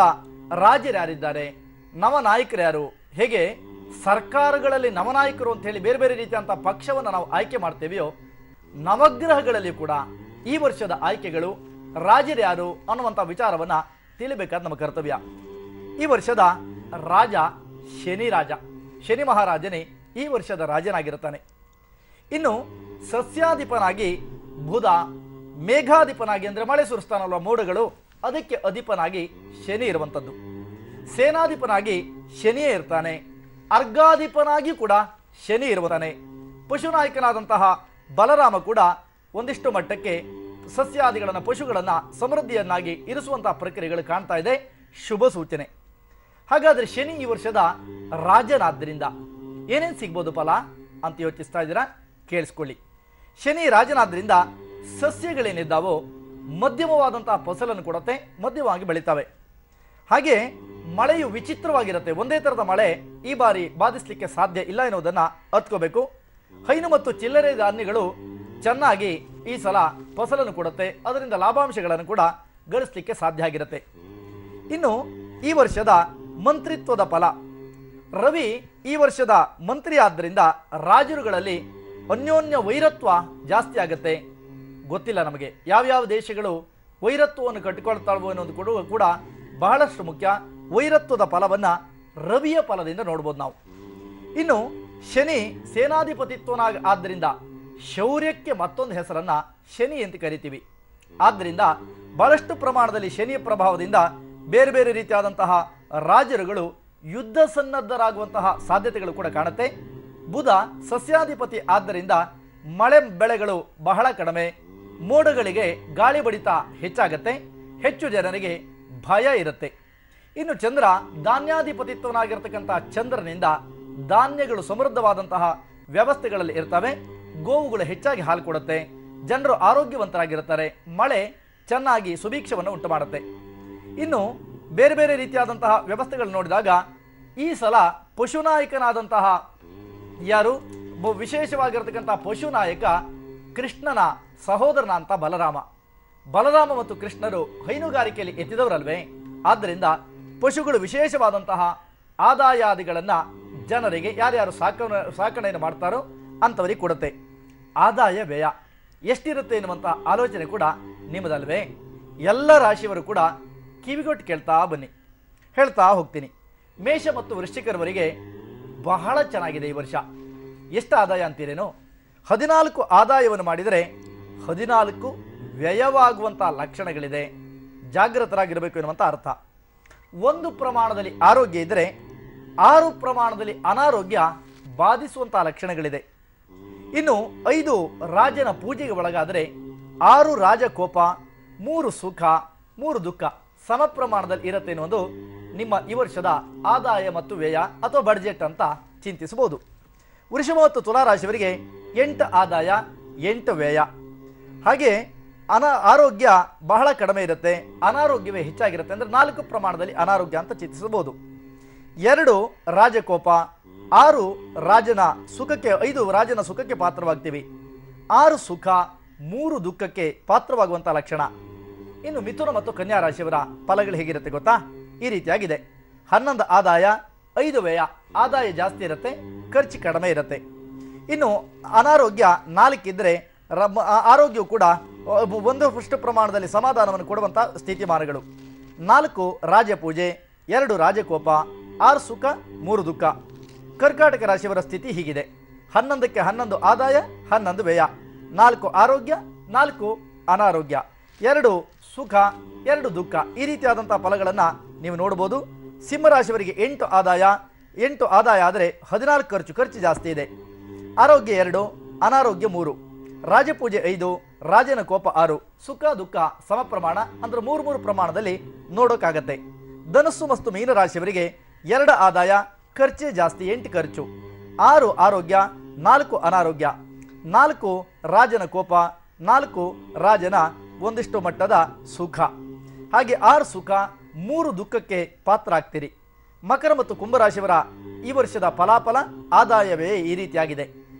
S2: ರಾಜರ್ಯಾರಿದ್ದಾರೆ, ನವನಾಯಕರು ಯಾರು? ಹೇಗೆ ಸರ್ಕಾರಗಳಲ್ಲಿ ನವನಾಯಕರು ಅಂತ ಹೇಳಿ ಬೇರೆ ಬೇರೆ ರೀತಿಯಂಥ ಪಕ್ಷವನ್ನು ನಾವು ಆಯ್ಕೆ ಮಾಡ್ತೇವೆಯೋ, ನವಗ್ರಹಗಳಲ್ಲಿ ಕೂಡ ಈ ವರ್ಷದ ಆಯ್ಕೆಗಳು ರಾಜರ್ಯಾರು ಅನ್ನುವಂಥ ವಿಚಾರವನ್ನು ತಿಳಿಬೇಕಾದ ನಮ್ಮ ಕರ್ತವ್ಯ. ಈ ವರ್ಷದ ರಾಜ ಶನಿ ಮಹಾರಾಜನೇ ಈ ವರ್ಷದ ರಾಜನಾಗಿರುತ್ತಾನೆ. ಇನ್ನು ಸಸ್ಯಾಧಿಪನಾಗಿ ಬುಧ, ಮೇಘಾಧಿಪನಾಗಿ ಅಂದರೆ ಮಳೆ ಸುರಿಸ್ತಾನಲ್ವ ಮೋಡಗಳು, ಅದಕ್ಕೆ ಅಧಿಪನಾಗಿ ಶನಿ ಇರುವಂಥದ್ದು. ಸೇನಾಧಿಪನಾಗಿ ಶನಿಯೇ ಇರ್ತಾನೆ. ಅರ್ಘಾಧಿಪನಾಗಿ ಕೂಡ ಶನಿ ಇರುತ್ತಾನೆ. ಪಶುನಾಯಕನಾದಂತಹ ಬಲರಾಮ ಕೂಡ ಒಂದಿಷ್ಟು ಮಟ್ಟಕ್ಕೆ ಸಸ್ಯಾದಿಗಳನ್ನು, ಪಶುಗಳನ್ನು ಸಮೃದ್ಧಿಯನ್ನಾಗಿ ಇರಿಸುವಂತಹ ಪ್ರಕ್ರಿಯೆಗಳು ಕಾಣ್ತಾ ಇದೆ. ಶುಭ ಸೂಚನೆ. ಹಾಗಾದರೆ ಶನಿ ಈ ವರ್ಷದ ರಾಜನಾದ್ದರಿಂದ ಏನೇನು ಸಿಗ್ಬೋದು ಫಲ ಅಂತ ಯೋಚಿಸ್ತಾ ಇದ್ದೀರಾ? ಕೇಳಿಸ್ಕೊಳ್ಳಿ. ಶನಿ ರಾಜನಾದ್ರಿಂದ ಸಸ್ಯಗಳೇನಿದ್ದಾವೋ ಮಧ್ಯಮವಾದಂತಹ ಫಸಲನ್ನು ಕೊಡುತ್ತೆ, ಮಧ್ಯಮವಾಗಿ ಬೆಳೀತವೆ. ಹಾಗೆ ಮಳೆಯು ವಿಚಿತ್ರವಾಗಿರುತ್ತೆ. ಒಂದೇ ಥರದ ಮಳೆ ಈ ಬಾರಿ ಬಾಧಿಸಲಿಕ್ಕೆ ಸಾಧ್ಯ ಇಲ್ಲ ಎನ್ನುವುದನ್ನು ಅರ್ಥಕೋಬೇಕು. ಹೈನು ಮತ್ತು ಚಿಲ್ಲರೆ ಧಾನ್ಯಗಳು ಚೆನ್ನಾಗಿ ಈ ಸಲ ಫಸಲನ್ನು ಕೊಡುತ್ತೆ. ಅದರಿಂದ ಲಾಭಾಂಶಗಳನ್ನು ಕೂಡ ಗಳಿಸಲಿಕ್ಕೆ ಸಾಧ್ಯ ಆಗಿರುತ್ತೆ. ಇನ್ನು ಈ ವರ್ಷದ ಮಂತ್ರಿತ್ವದ ಫಲ. ರವಿ ಈ ವರ್ಷದ ಮಂತ್ರಿ ಆದ್ದರಿಂದ ರಾಜರುಗಳಲ್ಲಿ ಅನ್ಯೋನ್ಯ ವೈರತ್ವ ಜಾಸ್ತಿ ಆಗುತ್ತೆ. ಗೊತ್ತಿಲ್ಲ ನಮಗೆ ಯಾವ್ಯಾವ ದೇಶಗಳು ವೈರತ್ವವನ್ನು ಕಟ್ಟಿಕೊಳ್ತಾಳವೋ ಅನ್ನೋದು ಕೂಡ ಬಹಳಷ್ಟು ಮುಖ್ಯ. ವೈರತ್ವದ ಫಲವನ್ನು ರವಿಯ ಫಲದಿಂದ ನೋಡ್ಬೋದು ನಾವು. ಇನ್ನು ಶನಿ ಸೇನಾಧಿಪತಿತ್ವನ ಆದ್ದರಿಂದ ಶೌರ್ಯಕ್ಕೆ ಮತ್ತೊಂದು ಹೆಸರನ್ನ ಶನಿ ಅಂತ ಕರಿತೀವಿ. ಆದ್ದರಿಂದ ಬಹಳಷ್ಟು ಪ್ರಮಾಣದಲ್ಲಿ ಶನಿಯ ಪ್ರಭಾವದಿಂದ ಬೇರೆ ಬೇರೆ ರೀತಿಯಾದಂತಹ ರಾಜರುಗಳು ಯುದ್ಧ ಸನ್ನದ್ಧರಾಗುವಂತಹ ಸಾಧ್ಯತೆಗಳು ಕೂಡ ಕಾಣುತ್ತೆ. ಬುಧ ಸಸ್ಯಾಧಿಪತಿ ಆದ್ದರಿಂದ ಮಳೆ ಬೆಳೆಗಳು ಬಹಳ ಕಡಿಮೆ, ಮೋಡಗಳಿಗೆ ಗಾಳಿ ಬಡಿತ ಹೆಚ್ಚಾಗತ್ತೆ, ಹೆಚ್ಚು ಜನರಿಗೆ ಭಯ ಇರುತ್ತೆ. ಇನ್ನು ಚಂದ್ರ ಧಾನ್ಯಾಧಿಪತಿತ್ವನಾಗಿರ್ತಕ್ಕಂತಹ ಚಂದ್ರನಿಂದ ಧಾನ್ಯಗಳು ಸಮೃದ್ಧವಾದಂತಹ ವ್ಯವಸ್ಥೆಗಳಲ್ಲಿ ಇರ್ತವೆ, ಗೋವುಗಳು ಹೆಚ್ಚಾಗಿ ಹಾಲು ಕೊಡುತ್ತೆ, ಜನರು ಆರೋಗ್ಯವಂತರಾಗಿರುತ್ತಾರೆ, ಮಳೆ ಚೆನ್ನಾಗಿ ಸುಭಿಕ್ಷವನ್ನು ಉಂಟು ಮಾಡುತ್ತೆ. ಇನ್ನು ಬೇರೆ ಬೇರೆ ರೀತಿಯಾದಂತಹ ವ್ಯವಸ್ಥೆಗಳು ನೋಡಿದಾಗ ಈ ಸಲ ಪಶುನಾಯಕನಾದಂತಹ ಯಾರು ವಿಶೇಷವಾಗಿರತಕ್ಕಂತಹ ಪಶುನಾಯಕ ಕೃಷ್ಣನ ಸಹೋದರನ ಅಂತ ಬಲರಾಮ ಮತ್ತು ಕೃಷ್ಣರು ಹೈನುಗಾರಿಕೆಯಲ್ಲಿ ಎತ್ತಿದವರಲ್ವೇ. ಆದ್ದರಿಂದ ಪಶುಗಳು ವಿಶೇಷವಾದಂತಹ ಆದಾಯಾದಿಗಳನ್ನು ಜನರಿಗೆ ಯಾರ್ಯಾರು ಸಾಕಣೆಯನ್ನು ಮಾಡ್ತಾರೋ ಅಂಥವರಿಗೆ ಕೊಡುತ್ತೆ. ಆದಾಯ ವ್ಯಯ ಎಷ್ಟಿರುತ್ತೆ ಎನ್ನುವಂಥ ಆಲೋಚನೆ ಕೂಡ ನಿಮ್ಮದಲ್ವೇ. ಎಲ್ಲ ರಾಶಿಯವರು ಕೂಡ ಕಿವಿಗೊಟ್ಟು ಕೇಳ್ತಾ ಬನ್ನಿ, ಹೇಳ್ತಾ ಹೋಗ್ತೀನಿ. ಮೇಷ ಮತ್ತು ವೃಶ್ಚಿಕರವರಿಗೆ ಬಹಳ ಚೆನ್ನಾಗಿದೆ ಈ ವರ್ಷ. ಎಷ್ಟು ಆದಾಯ ಅಂತೀರೇನು? 14 ಆದಾಯವನ್ನು ಮಾಡಿದರೆ 14 ವ್ಯಯವಾಗುವಂಥ ಲಕ್ಷಣಗಳಿದೆ. ಜಾಗೃತರಾಗಿರಬೇಕು ಎನ್ನುವಂಥ ಅರ್ಥ. 1 ಪ್ರಮಾಣದಲ್ಲಿ ಆರೋಗ್ಯ ಇದ್ದರೆ 6 ಪ್ರಮಾಣದಲ್ಲಿ ಅನಾರೋಗ್ಯ ಬಾಧಿಸುವಂಥ ಲಕ್ಷಣಗಳಿದೆ. ಇನ್ನು 5 ರಾಜನ ಪೂಜೆಗೆ ಒಳಗಾದರೆ 6 ರಾಜಕೋಪ, 3 ಸುಖ, 3 ದುಃಖ ಸಮ ಪ್ರಮಾಣದಲ್ಲಿ ಇರುತ್ತೆ ಎನ್ನುವುದು ನಿಮ್ಮ ಈ ವರ್ಷದ ಆದಾಯ ಮತ್ತು ವ್ಯಯ ಅಥವಾ ಬಡ್ಜೆಟ್ ಅಂತ ಚಿಂತಿಸಬಹುದು. ವೃಷಭ ಮತ್ತು ತುಲಾ ರಾಶಿಯವರಿಗೆ 8 ಆದಾಯ 8 ವ್ಯಯ. ಹಾಗೆ ಆರೋಗ್ಯ ಬಹಳ ಕಡಿಮೆ ಇರುತ್ತೆ, ಅನಾರೋಗ್ಯವೇ ಹೆಚ್ಚಾಗಿರುತ್ತೆ. ಅಂದರೆ 4 ಪ್ರಮಾಣದಲ್ಲಿ ಅನಾರೋಗ್ಯ ಅಂತ ಚಿಂತಿಸಬಹುದು. 2 ರಾಜಕೋಪ, 6 ರಾಜನ ಸುಖಕ್ಕೆ 5 ರಾಜನ ಸುಖಕ್ಕೆ ಪಾತ್ರವಾಗ್ತೀವಿ. 6 ಸುಖ, 3 ದುಃಖಕ್ಕೆ ಪಾತ್ರವಾಗುವಂಥ ಲಕ್ಷಣ. ಇನ್ನು ಮಿಥುನ ಮತ್ತು ಕನ್ಯಾ ರಾಶಿಯವರ ಫಲಗಳು ಹೇಗಿರುತ್ತೆ ಗೊತ್ತಾ? ಈ ರೀತಿಯಾಗಿದೆ. 11 ಆದಾಯ 5 ವ್ಯಯ. ಆದಾಯ ಜಾಸ್ತಿ ಇರುತ್ತೆ, ಖರ್ಚು ಕಡಿಮೆ ಇರುತ್ತೆ. ಇನ್ನು ಅನಾರೋಗ್ಯ 4 ಇದ್ದರೆ ಆರೋಗ್ಯವು ಕೂಡ 1 ಪ್ರಮಾಣದಲ್ಲಿ ಸಮಾಧಾನವನ್ನು ಕೊಡುವಂಥ ಸ್ಥಿತಿಮಾನಗಳು. 4 ರಾಜಪೂಜೆ, 2 ರಾಜಕೋಪ, 6 ಸುಖ, 3 ದುಃಖ. ಕರ್ಕಾಟಕ ರಾಶಿಯವರ ಸ್ಥಿತಿ ಹೀಗಿದೆ. 11ಕ್ಕೆ 11 ಆದಾಯ, 11 ವ್ಯಯ. 4 ಆರೋಗ್ಯ, 4 ಅನಾರೋಗ್ಯ, 2 ಸುಖ, 2 ದುಃಖ. ಈ ರೀತಿಯಾದಂಥ ಫಲಗಳನ್ನು ನೀವು ನೋಡ್ಬೋದು. ಸಿಂಹರಾಶಿಯವರಿಗೆ 8 ಆದಾಯ ಆದರೆ 14 ಖರ್ಚು ಜಾಸ್ತಿ ಇದೆ. ಆರೋಗ್ಯ 2, ಅನಾರೋಗ್ಯ 3. ರಾಜಪೂಜೆ 5, ರಾಜನ ಕೋಪ 6, ಸುಖ ದುಃಖ ಸಮ ಪ್ರಮಾಣ ಅಂದರೆ 3 ಪ್ರಮಾಣದಲ್ಲಿ ನೋಡೋಕ್ಕಾಗತ್ತೆ. ಧನಸ್ಸು ಮತ್ತು ಮೀನರಾಶಿಯವರಿಗೆ 2 ಆದಾಯ, ಖರ್ಚೇ ಜಾಸ್ತಿ 8 ಖರ್ಚು. 6 ಆರೋಗ್ಯ, 4 ಅನಾರೋಗ್ಯ, 4 ರಾಜನ ಕೋಪ, 4 ರಾಜನ ಒಂದಿಷ್ಟು ಮಟ್ಟದ ಸುಖ. ಹಾಗೆ 6 ಸುಖ, 3 ದುಃಖಕ್ಕೆ ಪಾತ್ರ ಆಗ್ತೀರಿ. ಮಕರ ಮತ್ತು ಕುಂಭರಾಶಿಯವರ ಈ ವರ್ಷದ ಫಲಾಫಲ ಆದಾಯವೇ ಈ ರೀತಿಯಾಗಿದೆ.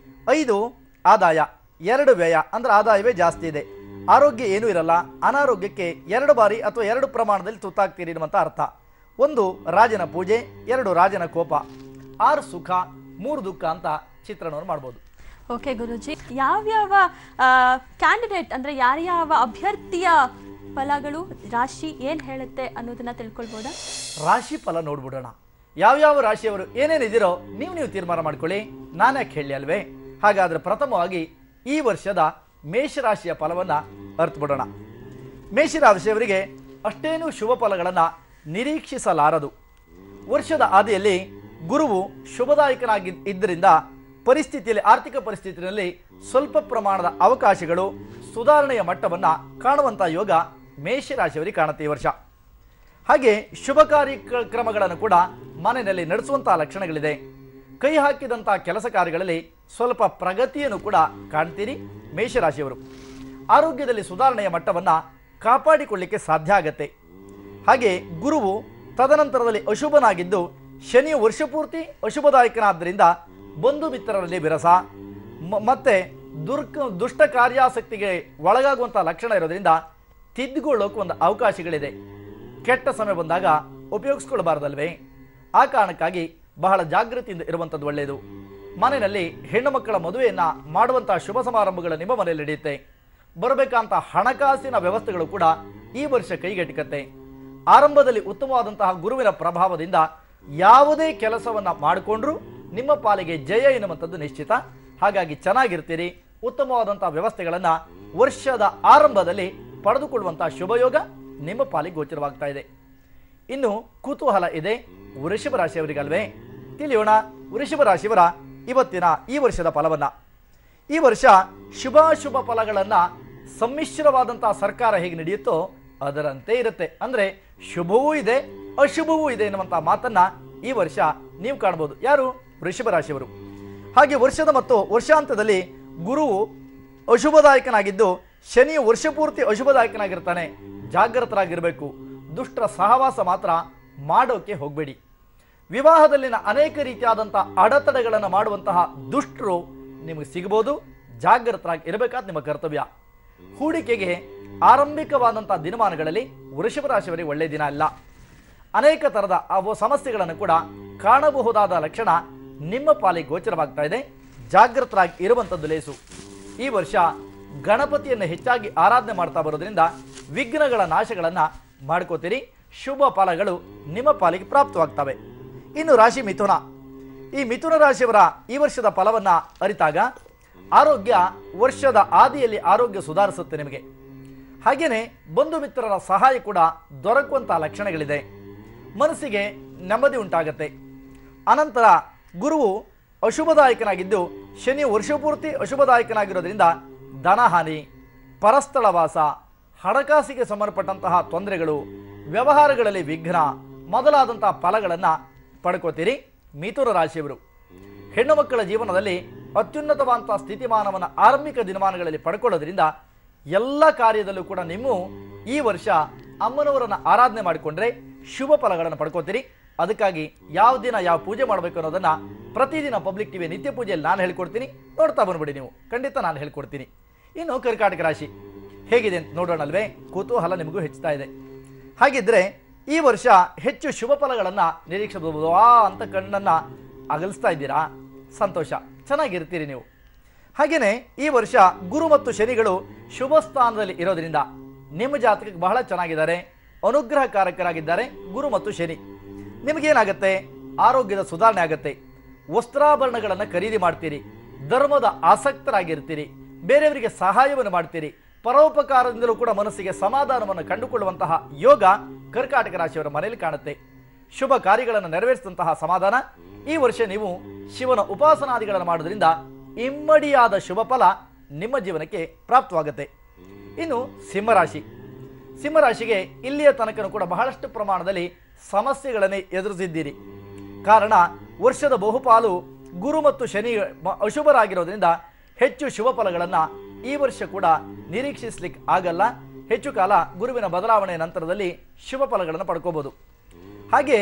S2: 5 ಆದಾಯ, 2 ವ್ಯಯ ಅಂದರೆ ಆದಾಯವೇ ಜಾಸ್ತಿ ಇದೆ. ಆರೋಗ್ಯ ಏನೂ ಇರಲ್ಲ, ಅನಾರೋಗ್ಯಕ್ಕೆ 2 ಬಾರಿ ಅಥವಾ 2 ಪ್ರಮಾಣದಲ್ಲಿ ತುತ್ತಾಗ್ತೀರಿ ಎನ್ನುವಂಥ ಅರ್ಥ. 1 ರಾಜನ ಪೂಜೆ, 2 ರಾಜನ ಕೋಪ, 6 ಸುಖ, 3 ದುಃಖ ಅಂತ ಚಿತ್ರಣವನ್ನು ಮಾಡ್ಬೋದು.
S1: ಓಕೆ ಗುರುಜಿ, ಯಾವ್ಯಾವ ಕ್ಯಾಂಡಿಡೇಟ್ ಅಂದರೆ ಯಾರ್ಯಾವ ಅಭ್ಯರ್ಥಿಯ ಫಲಗಳು ರಾಶಿ ಏನು ಹೇಳುತ್ತೆ ಅನ್ನೋದನ್ನ ತಿಳ್ಕೊಳ್ಬೋದಾ?
S2: ರಾಶಿ ಫಲ ನೋಡ್ಬಿಡೋಣ. ಯಾವ್ಯಾವ ರಾಶಿಯವರು ಏನೇನಿದ್ದೀರೋ ನೀವು ತೀರ್ಮಾನ ಮಾಡ್ಕೊಳ್ಳಿ, ನಾನ್ಯಾಕೆ ಹೇಳಿ ಅಲ್ವೇ. ಹಾಗಾದರೆ ಪ್ರಥಮವಾಗಿ ಈ ವರ್ಷದ ಮೇಷರಾಶಿಯ ಫಲವನ್ನು ಅರ್ಥಬಿಡೋಣ. ಮೇಷರಾಶಿಯವರಿಗೆ ಅಷ್ಟೇನೂ ಶುಭ ಫಲಗಳನ್ನು ನಿರೀಕ್ಷಿಸಲಾರದು. ವರ್ಷದ ಆದಿಯಲ್ಲಿ ಗುರುವು ಶುಭದಾಯಕನಾಗಿ ಇದ್ದರಿಂದ ಆರ್ಥಿಕ ಪರಿಸ್ಥಿತಿಯಲ್ಲಿ ಸ್ವಲ್ಪ ಪ್ರಮಾಣದ ಅವಕಾಶಗಳು, ಸುಧಾರಣೆಯ ಮಟ್ಟವನ್ನು ಕಾಣುವಂಥ ಯೋಗ ಮೇಷರಾಶಿಯವರಿಗೆ ಕಾಣುತ್ತೆ ಈ ವರ್ಷ. ಹಾಗೆ ಶುಭ ಕಾರ್ಯಕ್ರಮಗಳನ್ನು ಕೂಡ ಮನೆಯಲ್ಲಿ ನಡೆಸುವಂಥ ಲಕ್ಷಣಗಳಿದೆ. ಕೈ ಹಾಕಿದಂಥ ಕೆಲಸ ಕಾರ್ಯಗಳಲ್ಲಿ ಸ್ವಲ್ಪ ಪ್ರಗತಿಯನ್ನು ಕೂಡ ಕಾಣ್ತೀರಿ ಮೇಷರಾಶಿಯವರು. ಆರೋಗ್ಯದಲ್ಲಿ ಸುಧಾರಣೆಯ ಮಟ್ಟವನ್ನು ಕಾಪಾಡಿಕೊಳ್ಳಿಕ್ಕೆ ಸಾಧ್ಯ ಆಗತ್ತೆ. ಹಾಗೆ ಗುರುವು ತದನಂತರದಲ್ಲಿ ಅಶುಭನಾಗಿದ್ದು ಶನಿಯ ವರ್ಷಪೂರ್ತಿ ಅಶುಭದಾಯಕನಾದ್ದರಿಂದ ಬಂಧು ಮಿತ್ರರಲ್ಲಿ ವಿರಸ ಮತ್ತೆ ದುಷ್ಟ ಕಾರ್ಯಾಸಕ್ತಿಗೆ ಒಳಗಾಗುವಂಥ ಲಕ್ಷಣ ಇರೋದ್ರಿಂದ ತಿದ್ದುಕೊಳ್ಳೋಕೆ ಒಂದು ಅವಕಾಶಗಳಿದೆ. ಕೆಟ್ಟ ಸಮಯ ಬಂದಾಗ ಉಪಯೋಗಿಸ್ಕೊಳ್ಬಾರ್ದಲ್ವೇ. ಆ ಕಾರಣಕ್ಕಾಗಿ ಬಹಳ ಜಾಗೃತಿಯಿಂದ ಇರುವಂಥದ್ದು ಒಳ್ಳೆಯದು. ಮನೆಯಲ್ಲಿ ಹೆಣ್ಣು ಮಕ್ಕಳ ಮದುವೆಯನ್ನು ಮಾಡುವಂಥ ಶುಭ ಸಮಾರಂಭಗಳು ನಿಮ್ಮ ಮನೆಯಲ್ಲಿ ನಡೆಯುತ್ತೆ. ಬರಬೇಕಂತ ಹಣಕಾಸಿನ ವ್ಯವಸ್ಥೆಗಳು ಕೂಡ ಈ ವರ್ಷ ಕೈಗೆಟುಕತ್ತೆ. ಆರಂಭದಲ್ಲಿ ಉತ್ತಮವಾದಂತಹ ಗುರುವಿನ ಪ್ರಭಾವದಿಂದ ಯಾವುದೇ ಕೆಲಸವನ್ನು ಮಾಡಿಕೊಂಡ್ರೂ ನಿಮ್ಮ ಪಾಲಿಗೆ ಜಯ ಎನ್ನುವಂಥದ್ದು ನಿಶ್ಚಿತ. ಹಾಗಾಗಿ ಚೆನ್ನಾಗಿರ್ತೀರಿ. ಉತ್ತಮವಾದಂಥ ವ್ಯವಸ್ಥೆಗಳನ್ನು ವರ್ಷದ ಆರಂಭದಲ್ಲಿ ಪಡೆದುಕೊಳ್ಳುವಂಥ ಶುಭಯೋಗ ನಿಮ್ಮ ಪಾಲಿಗೆ ಗೋಚರವಾಗ್ತಾ ಇದೆ. ಇನ್ನು ಕುತೂಹಲ ಇದೆ ವೃಷಭ ರಾಶಿಯವರಿಗಲ್ವೇ. ತಿಳಿಯೋಣ ವೃಷಭ ರಾಶಿಯವರ ಇವತ್ತಿನ ಈ ವರ್ಷದ ಫಲವನ್ನು. ಈ ವರ್ಷ ಶುಭಾಶುಭ ಫಲಗಳನ್ನು ಸಮ್ಮಿಶ್ರವಾದಂಥ ಸರ್ಕಾರ ಹೇಗೆ ನಡೆಯುತ್ತೋ ಅದರಂತೆ ಇರುತ್ತೆ. ಅಂದರೆ ಶುಭವೂ ಇದೆ ಅಶುಭವೂ ಇದೆ ಎನ್ನುವಂಥ ಮಾತನ್ನು ಈ ವರ್ಷ ನೀವು ಕಾಣ್ಬೋದು. ಯಾರು? ವೃಷಭ ರಾಶಿಯವರು. ಹಾಗೆ ವರ್ಷದ ಮತ್ತು ವರ್ಷಾಂತದಲ್ಲಿ ಗುರುವು ಅಶುಭದಾಯಕನಾಗಿದ್ದು ಶನಿಯ ವರ್ಷಪೂರ್ತಿ ಅಶುಭದಾಯಕನಾಗಿರ್ತಾನೆ. ಜಾಗೃತರಾಗಿರಬೇಕು. ದುಷ್ಟರ ಸಹವಾಸ ಮಾತ್ರ ಮಾಡೋಕೆ ಹೋಗಬೇಡಿ. ವಿವಾಹದಲ್ಲಿನ ಅನೇಕ ರೀತಿಯಾದಂಥ ಅಡೆತಡೆಗಳನ್ನು ಮಾಡುವಂತಹ ದುಷ್ಟರು ನಿಮಗೆ ಸಿಗಬಹುದು. ಜಾಗೃತರಾಗಿ ಇರಬೇಕಾದ ನಿಮ್ಮ ಕರ್ತವ್ಯ. ಹೂಡಿಕೆಗೆ ಆರಂಭಿಕವಾದಂಥ ದಿನಮಾನಗಳಲ್ಲಿ ವೃಷಭ ರಾಶಿಯವರಿಗೆ ಒಳ್ಳೆಯ ದಿನ ಅಲ್ಲ. ಅನೇಕ ಥರದ ಸಮಸ್ಯೆಗಳನ್ನು ಕೂಡ ಕಾಣಬಹುದಾದ ಲಕ್ಷಣ ನಿಮ್ಮ ಪಾಲಿಗೆ ಗೋಚರವಾಗ್ತಾ ಇದೆ. ಜಾಗೃತರಾಗಿ ಇರುವಂಥದ್ದು ಲೇಸು. ಈ ವರ್ಷ ಗಣಪತಿಯನ್ನು ಹೆಚ್ಚಾಗಿ ಆರಾಧನೆ ಮಾಡ್ತಾ ಬರೋದ್ರಿಂದ ವಿಘ್ನಗಳ ನಾಶಗಳನ್ನು ಮಾಡ್ಕೋತೀರಿ. ಶುಭ ಫಲಗಳು ನಿಮ್ಮ ಪಾಲಿಗೆ ಪ್ರಾಪ್ತವಾಗ್ತವೆ. ಇನ್ನು ರಾಶಿ ಮಿಥುನ. ಈ ಮಿಥುನ ರಾಶಿಯವರ ಈ ವರ್ಷದ ಫಲವನ್ನು ಅರಿತಾಗ ಆರೋಗ್ಯ, ವರ್ಷದ ಆದಿಯಲ್ಲಿ ಆರೋಗ್ಯ ಸುಧಾರಿಸುತ್ತೆ ನಿಮಗೆ. ಹಾಗೆಯೇ ಬಂಧು ಮಿತ್ರರ ಸಹಾಯ ಕೂಡ ದೊರಕುವಂಥ ಲಕ್ಷಣಗಳಿದೆ. ಮನಸ್ಸಿಗೆ ನೆಮ್ಮದಿ ಉಂಟಾಗತ್ತೆ. ಅನಂತರ ಗುರುವು ಅಶುಭದಾಯಕನಾಗಿದ್ದು ಶನಿ ವರ್ಷಪೂರ್ತಿ ಅಶುಭದಾಯಕನಾಗಿರೋದ್ರಿಂದ ಧನಹಾನಿ, ಪರಸ್ಥಳವಾಸ, ಹಣಕಾಸಿಗೆ ಸಂಬಂಧಪಟ್ಟಂತಹ ತೊಂದರೆಗಳು, ವ್ಯವಹಾರಗಳಲ್ಲಿ ವಿಘ್ನ ಮೊದಲಾದಂತಹ ಫಲಗಳನ್ನು ಪಡ್ಕೋತೀರಿ. ಮಿಥುನ ರಾಶಿಯವರು ಹೆಣ್ಣು ಮಕ್ಕಳ ಜೀವನದಲ್ಲಿ ಅತ್ಯುನ್ನತವಾದಂಥ ಸ್ಥಿತಿಮಾನವನ್ನು ಆರಂಭಿಕ ದಿನಮಾನಗಳಲ್ಲಿ ಪಡ್ಕೊಳ್ಳೋದ್ರಿಂದ ಎಲ್ಲ ಕಾರ್ಯದಲ್ಲೂ ಕೂಡ ನಿಮ್ಮ ಈ ವರ್ಷ ಅಮ್ಮನವರನ್ನು ಆರಾಧನೆ ಮಾಡಿಕೊಂಡ್ರೆ ಶುಭ ಫಲಗಳನ್ನು ಪಡ್ಕೋತೀರಿ. ಅದಕ್ಕಾಗಿ ಯಾವ ದಿನ ಯಾವ ಪೂಜೆ ಮಾಡಬೇಕು ಅನ್ನೋದನ್ನು ಪ್ರತಿದಿನ ಪಬ್ಲಿಕ್ ಟಿವಿ ನಿತ್ಯ ಪೂಜೆಯಲ್ಲಿ ನಾನು ಹೇಳ್ಕೊಡ್ತೀನಿ. ನೋಡ್ತಾ ಬಂದ್ಬಿಡಿ ನೀವು, ಖಂಡಿತ ನಾನು ಹೇಳ್ಕೊಡ್ತೀನಿ. ಇನ್ನು ಕರ್ಕಾಟಕ ರಾಶಿ ಹೇಗಿದೆ ಅಂತ ನೋಡೋಣಲ್ವೇ? ಕುತೂಹಲ ನಿಮಗೂ ಹೆಚ್ಚುತ್ತಾ ಇದೆ. ಹಾಗಿದ್ರೆ ಈ ವರ್ಷ ಹೆಚ್ಚು ಶುಭ ಫಲಗಳನ್ನು ನಿರೀಕ್ಷಿಸಬಹುದು ಅಂತ ಕಣ್ಣನ್ನು ಅಗಲಿಸ್ತಾ ಇದ್ದೀರಾ? ಸಂತೋಷ, ಚೆನ್ನಾಗಿರ್ತೀರಿ ನೀವು. ಹಾಗೆಯೇ ಈ ವರ್ಷ ಗುರು ಮತ್ತು ಶನಿಗಳು ಶುಭ ಸ್ಥಾನದಲ್ಲಿ ಇರೋದ್ರಿಂದ ನಿಮ್ಮ ಜಾತಕಕ್ಕೆ ಬಹಳ ಚೆನ್ನಾಗಿದ್ದಾರೆ, ಅನುಗ್ರಹಕಾರಕರಾಗಿದ್ದಾರೆ ಗುರು ಮತ್ತು ಶನಿ. ನಿಮಗೇನಾಗತ್ತೆ? ಆರೋಗ್ಯದ ಸುಧಾರಣೆ ಆಗುತ್ತೆ. ವಸ್ತ್ರಾಭರಣಗಳನ್ನು ಖರೀದಿ ಮಾಡ್ತೀರಿ. ಧರ್ಮದ ಆಸಕ್ತರಾಗಿರ್ತೀರಿ. ಬೇರೆಯವರಿಗೆ ಸಹಾಯವನ್ನು ಮಾಡ್ತೀರಿ. ಪರೋಪಕಾರದಿಂದಲೂ ಕೂಡ ಮನಸ್ಸಿಗೆ ಸಮಾಧಾನವನ್ನು ಕಂಡುಕೊಳ್ಳುವಂತಹ ಯೋಗ ಕರ್ಕಾಟಕ ರಾಶಿಯವರ ಮನೆಯಲ್ಲಿ ಕಾಣುತ್ತೆ. ಶುಭ ಕಾರ್ಯಗಳನ್ನು ನೆರವೇರಿಸಿದಂತಹ ಸಮಾಧಾನ. ಈ ವರ್ಷ ನೀವು ಶಿವನ ಉಪಾಸನಾದಿಗಳನ್ನು ಮಾಡೋದ್ರಿಂದ ಇಮ್ಮಡಿಯಾದ ಶುಭ ಫಲ ನಿಮ್ಮ ಜೀವನಕ್ಕೆ ಪ್ರಾಪ್ತವಾಗುತ್ತೆ. ಇನ್ನು ಸಿಂಹರಾಶಿ. ಸಿಂಹರಾಶಿಗೆ ಇಲ್ಲಿಯ ತನಕನೂ ಕೂಡ ಬಹಳಷ್ಟು ಪ್ರಮಾಣದಲ್ಲಿ ಸಮಸ್ಯೆಗಳನ್ನೇ ಎದುರಿಸಿದ್ದೀರಿ. ಕಾರಣ ವರ್ಷದ ಬಹುಪಾಲು ಗುರು ಮತ್ತು ಶನಿ ಅಶುಭರಾಗಿರೋದ್ರಿಂದ ಹೆಚ್ಚು ಶುಭ ಫಲಗಳನ್ನು ಈ ವರ್ಷ ಕೂಡ ನಿರೀಕ್ಷಿಸಲಿಕ್ಕೆ ಆಗಲ್ಲ. ಹೆಚ್ಚು ಕಾಲ ಗುರುವಿನ ಬದಲಾವಣೆಯ ನಂತರದಲ್ಲಿ ಶುಭ ಫಲಗಳನ್ನು ಪಡ್ಕೋಬಹುದು. ಹಾಗೆ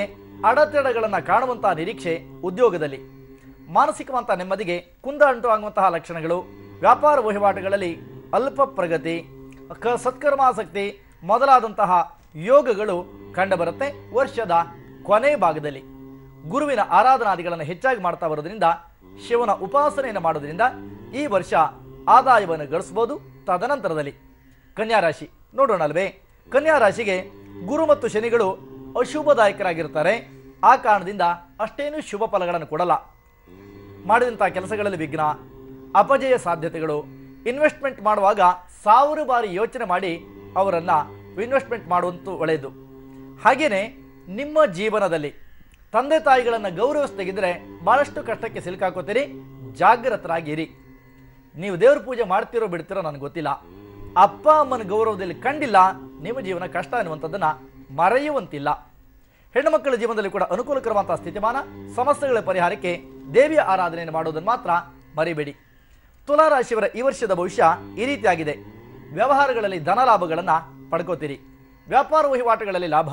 S2: ಅಡೆತಡೆಗಳನ್ನು ಕಾಣುವಂತಹ ನಿರೀಕ್ಷೆ ಉದ್ಯೋಗದಲ್ಲಿ. ಮಾನಸಿಕವಂತ ನೆಮ್ಮದಿಗೆ ಕುಂದಾಂಟು ಆಗುವಂತಹ ಲಕ್ಷಣಗಳು. ವ್ಯಾಪಾರ ವಹಿವಾಟುಗಳಲ್ಲಿ ಅಲ್ಪ ಪ್ರಗತಿ, ಸತ್ಕರ್ಮಾಸಕ್ತಿ ಮೊದಲಾದಂತಹ ಯೋಗಗಳು ಕಂಡುಬರುತ್ತೆ. ವರ್ಷದ ಕೊನೆ ಭಾಗದಲ್ಲಿ ಗುರುವಿನ ಆರಾಧನಾದಿಗಳನ್ನು ಹೆಚ್ಚಾಗಿ ಮಾಡ್ತಾ ಬರೋದ್ರಿಂದ, ಶಿವನ ಉಪಾಸನೆಯನ್ನು ಮಾಡೋದ್ರಿಂದ ಈ ವರ್ಷ ಆದಾಯವನ್ನು ಗಳಿಸಬಹುದು. ತದನಂತರದಲ್ಲಿ ಕನ್ಯಾರಾಶಿ ನೋಡೋಣಲ್ವೇ? ಕನ್ಯಾರಾಶಿಗೆ ಗುರು ಮತ್ತು ಶನಿಗಳು ಅಶುಭದಾಯಕರಾಗಿರ್ತಾರೆ. ಆ ಕಾರಣದಿಂದ ಅಷ್ಟೇನು ಶುಭ ಫಲಗಳನ್ನು ಕೊಡಲ್ಲ. ಮಾಡಿದಂಥ ಕೆಲಸಗಳಲ್ಲಿ ವಿಘ್ನ, ಅಪಜಯ ಸಾಧ್ಯತೆಗಳು. ಇನ್ವೆಸ್ಟ್ಮೆಂಟ್ ಮಾಡುವಾಗ 1000 ಬಾರಿ ಯೋಚನೆ ಮಾಡಿ ಅವರನ್ನು ಇನ್ವೆಸ್ಟ್ಮೆಂಟ್ ಮಾಡುವಂತೂ ಒಳ್ಳೆಯದು. ಹಾಗೆಯೇ ನಿಮ್ಮ ಜೀವನದಲ್ಲಿ ತಂದೆ ತಾಯಿಗಳನ್ನು ಗೌರವಿಸದಿದ್ದರೆ ಬಹಳಷ್ಟು ಕಷ್ಟಕ್ಕೆ ಸಿಲುಕಾಕೋತೀರಿ. ಜಾಗೃತರಾಗಿರಿ. ನೀವು ದೇವ್ರ ಪೂಜೆ ಮಾಡ್ತಿರೋ ಬಿಡ್ತಿರೋ ನನಗೆ ಗೊತ್ತಿಲ್ಲ, ಅಪ್ಪ ಅಮ್ಮನ ಗೌರವದಲ್ಲಿ ಕಂಡಿಲ್ಲ, ನಿಮ್ಮ ಜೀವನ ಕಷ್ಟ ಅನ್ನುವಂಥದ್ದನ್ನು ಮರೆಯುವಂತಿಲ್ಲ. ಹೆಣ್ಣು ಮಕ್ಕಳ ಜೀವನದಲ್ಲಿ ಕೂಡ ಅನುಕೂಲಕರವಾದಂತಹ ಸ್ಥಿತಿಮಾನ. ಸಮಸ್ಯೆಗಳ ಪರಿಹಾರಕ್ಕೆ ದೇವಿಯ ಆರಾಧನೆಯನ್ನು ಮಾಡೋದನ್ನು ಮಾತ್ರ ಮರಿಬೇಡಿ. ತುಲಾರಾಶಿಯವರ ಈ ವರ್ಷದ ಭವಿಷ್ಯ ಈ ರೀತಿಯಾಗಿದೆ. ವ್ಯವಹಾರಗಳಲ್ಲಿ ಧನ ಲಾಭಗಳನ್ನು ಪಡ್ಕೋತೀರಿ. ವ್ಯಾಪಾರ ವಹಿವಾಟುಗಳಲ್ಲಿ ಲಾಭ.